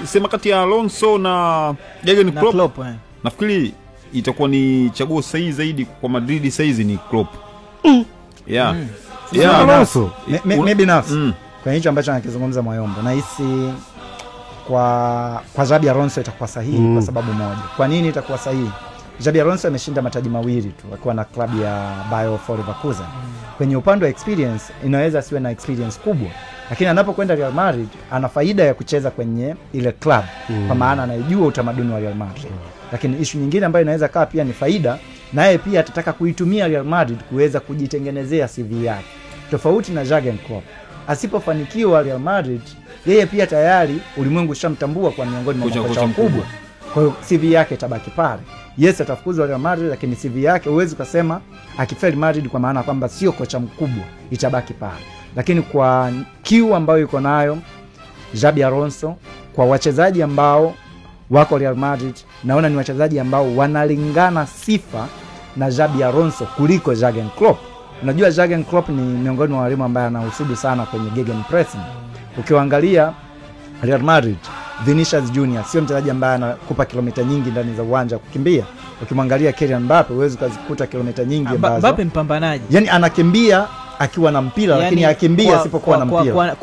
Sema kati ya Alonso na Jurgen Klopp, nafikiri itakuwa ni chaguo sahihi zaidi kwa Madrid saizi ni Klopp. Yeah. Alonso. Maybe not. Kwa hicho ambacho anakizungumza Mwayombo, nahisi kwa Xabi Alonso itakuwa sahihi kwa sababu moja. Kwa nini itakuwa sahihi? Xabi Alonso ameshinda mataji mawili tu akiwa na klabu ya Bayer Leverkusen. Kwenye upande wa experience inaweza siwe na experience kubwa, lakini anapokwenda Real Madrid ana faida ya kucheza kwenye ile club kwa maana anajua utamaduni wa Real Madrid. Lakini issue nyingine ambayo inaweza kaa pia ni faida, naye pia atataka kuitumia Real Madrid kuweza kujitengenezea CV yake. Tofauti na Jurgen Klopp, asipofanikiwa Real Madrid, yeye pia tayari ulimwengu ushamtambua kwa miongoni mwa makocha mkubwa. Kwa hiyo CV yake itabaki pale. Yes, atafukuzwa Real Madrid, lakini CV yake huwezi kusema akifeli Madrid kwa maana kwamba sio kocha mkubwa, itabaki pale. Lakini kwa kiu ambayo yuko nayo Xabi Alonso, kwa wachezaji ambao wako Real Madrid, naona ni wachezaji ambao wanalingana sifa na Xabi Alonso kuliko Jurgen Klopp. Unajua Jurgen Klopp ni miongoni mwa walimu ambaye anahusudu sana kwenye gegenpressing. Ukiangalia Real Madrid, Vinicius Junior sio mchezaji ambaye anakupa kilomita nyingi ndani za uwanja kukimbia. Ukimwangalia Kylian Mbappe huwezi kuzikuta kilomita nyingi ambazo. Mbappe mpambanaji. Yaani anakimbia akiwa na mpira, lakini akimbia asipokuwa na mpira.